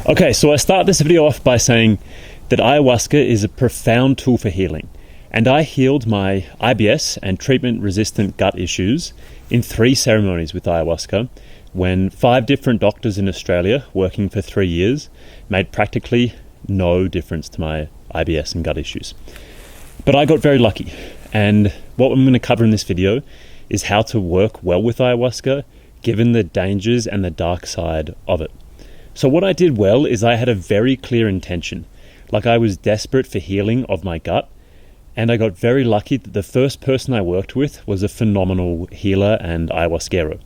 Okay, so I start this video off by saying that ayahuasca is a profound tool for healing, and I healed my IBS and treatment-resistant gut issues in 3 ceremonies with ayahuasca when 5 different doctors in Australia, working for 3 years, made practically no difference to my IBS and gut issues. But I got very lucky, and what I'm going to cover in this video is how to work well with ayahuasca given the dangers and the dark side of it. So what I did well is I had a very clear intention, like I was desperate for healing of my gut, and I got very lucky that the first person I worked with was a phenomenal healer and ayahuasquero.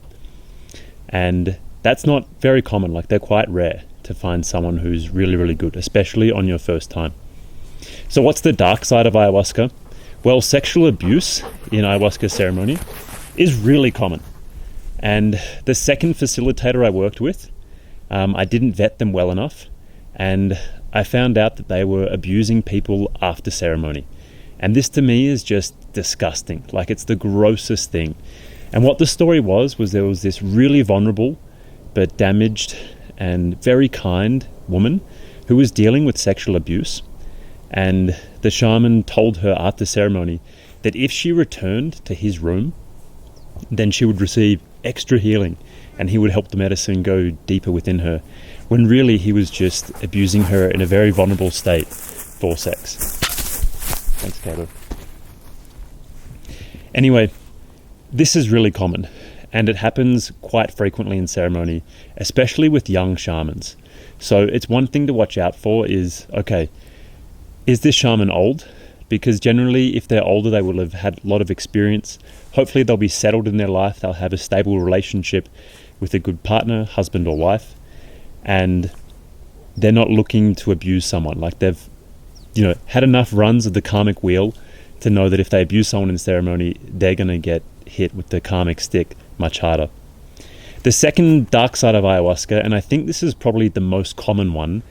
And that's not very common, like they're quite rare to find someone who's really, really good, especially on your first time. So what's the dark side of ayahuasca? Well, sexual abuse in ayahuasca ceremony is really common. And the second facilitator I worked with, I didn't vet them well enough, and I found out that they were abusing people after ceremony. And this to me is just disgusting, like it's the grossest thing. And what the story was there was this really vulnerable but damaged and very kind woman who was dealing with sexual abuse. And the shaman told her after ceremony that if she returned to his room, then she would receive extra healing and he would help the medicine go deeper within her, when really he was just abusing her in a very vulnerable state for sex. Thanks, Kato. Anyway, this is really common, and it happens quite frequently in ceremony, especially with young shamans. So it's one thing to watch out for is, okay, is this shaman old? Because generally, if they're older, they will have had a lot of experience. Hopefully they'll be settled in their life. They'll have a stable relationship with a good partner, husband or wife. And they're not looking to abuse someone. Like they've, had enough runs of the karmic wheel to know that if they abuse someone in ceremony, they're going to get hit with the karmic stick much harder. The second dark side of ayahuasca, and I think this is probably the most common one,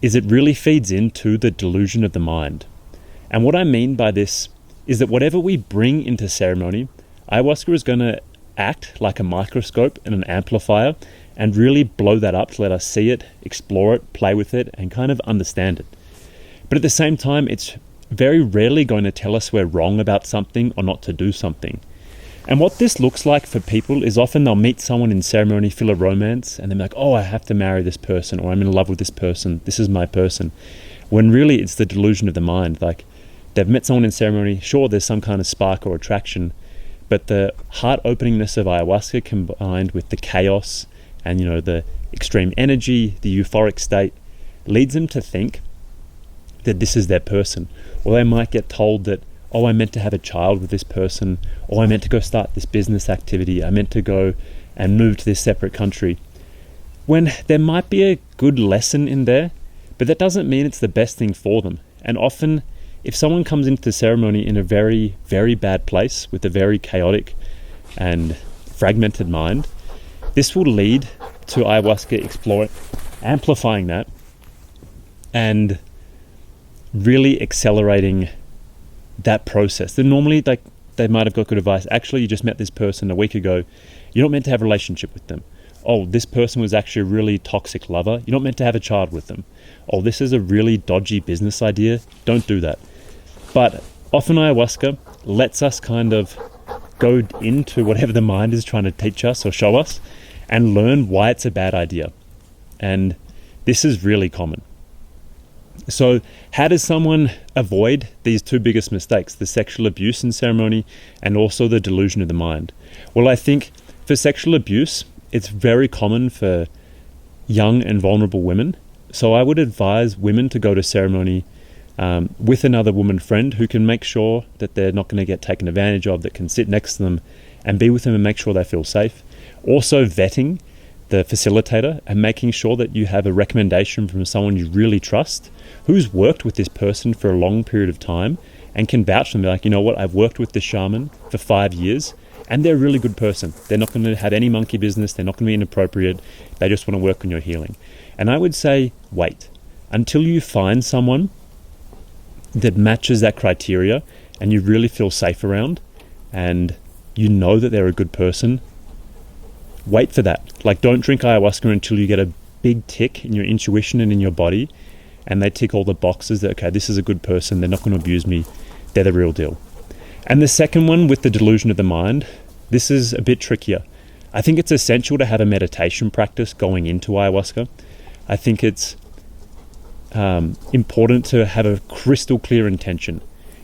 is it really feeds into the delusion of the mind. And what I mean by this is that whatever we bring into ceremony, ayahuasca is going to act like a microscope and an amplifier and really blow that up to let us see it, explore it, play with it, and kind of understand it. But at the same time, it's very rarely going to tell us we're wrong about something or not to do something. And what this looks like for people is often they'll meet someone in ceremony, feel a romance, and they're like, oh, I have to marry this person, or I'm in love with this person, this is my person. When really it's the delusion of the mind. Like they've met someone in ceremony, sure, there's some kind of spark or attraction, but the heart-openingness of ayahuasca combined with the chaos and, the extreme energy, the euphoric state, leads them to think that this is their person. Or they might get told that, oh, I meant to have a child with this person, or I meant to go start this business activity, I meant to go and move to this separate country. When there might be a good lesson in there, but that doesn't mean it's the best thing for them. And often, if someone comes into the ceremony in a very, very bad place with a very chaotic and fragmented mind, this will lead to ayahuasca amplifying that and really accelerating that process. Then normally they might have got good advice. Actually, you just met this person a week ago. You're not meant to have a relationship with them. Oh, this person was actually a really toxic lover. You're not meant to have a child with them. Oh, this is a really dodgy business idea. Don't do that. But often ayahuasca lets us kind of go into whatever the mind is trying to teach us or show us and learn why it's a bad idea. And this is really common. So how does someone avoid these 2 biggest mistakes, the sexual abuse in ceremony and also the delusion of the mind? Well, I think for sexual abuse, it's very common for young and vulnerable women. So I would advise women to go to ceremony with another woman friend who can make sure that they're not going to get taken advantage of, that can sit next to them and be with them and make sure they feel safe. Also vetting the facilitator and making sure that you have a recommendation from someone you really trust who's worked with this person for a long period of time and can vouch for them, like, you know what, I've worked with this shaman for 5 years and they're a really good person. They're not going to have any monkey business. They're not going to be inappropriate. They just want to work on your healing. And I would say wait until you find someone that matches that criteria and you really feel safe around and you know that they're a good person. Wait for that. Like, don't drink ayahuasca until you get a big tick in your intuition and in your body, and they tick all the boxes that, okay, this is a good person, they're not going to abuse me, they're the real deal. And the second one, with the delusion of the mind, this is a bit trickier. I think it's essential to have a meditation practice going into ayahuasca. I think it's important to have a crystal clear intention.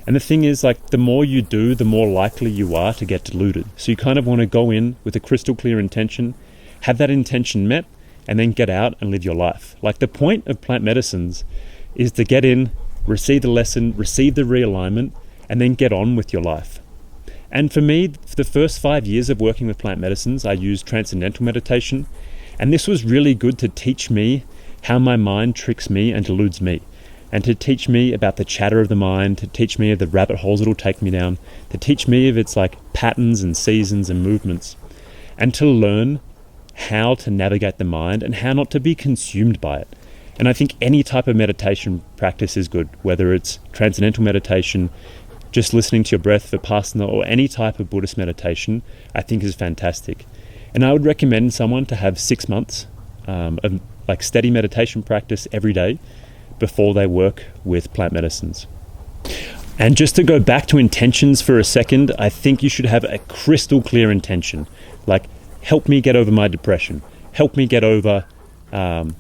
And the thing is, like, the more you do, the more likely you are to get deluded. So you kind of want to go in with a crystal clear intention, have that intention met, and then get out and live your life. Like, the point of plant medicines is to get in, receive the lesson, receive the realignment, and then get on with your life. And for me, for the first 5 years of working with plant medicines, I used transcendental meditation. And this was really good to teach me how my mind tricks me and deludes me. And to teach me about the chatter of the mind, to teach me of the rabbit holes it'll take me down, to teach me of its like patterns and seasons and movements. And to learn how to navigate the mind and how not to be consumed by it. And I think any type of meditation practice is good, whether it's transcendental meditation, just listening to your breath, Vipassana, or any type of Buddhist meditation, I think is fantastic. And I would recommend someone to have 6 months of like steady meditation practice every day before they work with plant medicines. And just to go back to intentions for a second, I think you should have a crystal clear intention. Like, help me get over my depression. Help me get over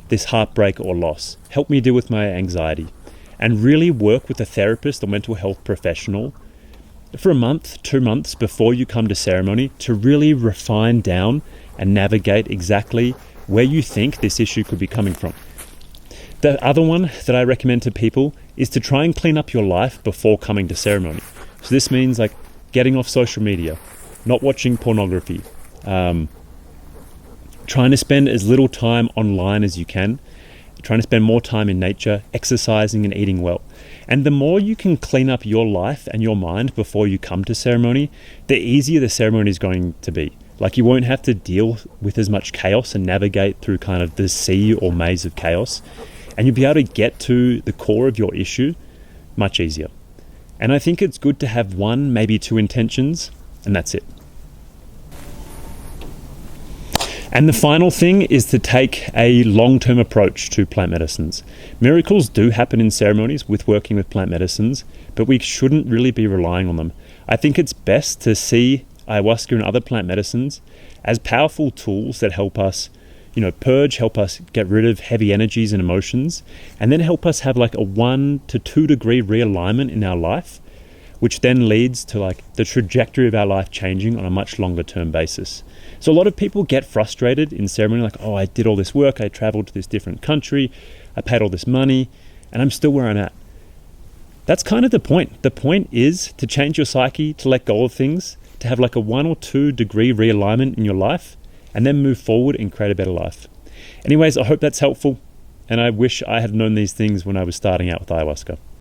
this heartbreak or loss. Help me deal with my anxiety. And really work with a therapist or mental health professional for a month, 2 months before you come to ceremony to really refine down and navigate exactly where you think this issue could be coming from. The other one that I recommend to people is to try and clean up your life before coming to ceremony. So this means like getting off social media, not watching pornography, trying to spend as little time online as you can, trying to spend more time in nature, exercising and eating well. And the more you can clean up your life and your mind before you come to ceremony, the easier the ceremony is going to be. Like, you won't have to deal with as much chaos and navigate through kind of the sea or maze of chaos. And you'll be able to get to the core of your issue much easier. And I think it's good to have 1, maybe 2 intentions, and that's it. And the final thing is to take a long-term approach to plant medicines. Miracles do happen in ceremonies with working with plant medicines, but we shouldn't really be relying on them. I think it's best to see ayahuasca and other plant medicines as powerful tools that help us, purge, help us get rid of heavy energies and emotions, and then help us have like a 1 to 2 degree realignment in our life, which then leads to like the trajectory of our life changing on a much longer term basis. So a lot of people get frustrated in ceremony, like, oh, I did all this work, I traveled to this different country, I paid all this money, and I'm still where I'm at. That's kind of the point. The point is to change your psyche, to let go of things, to have like a 1 or 2 degree realignment in your life, and then move forward and create a better life. Anyways, I hope that's helpful, and I wish I had known these things when I was starting out with ayahuasca.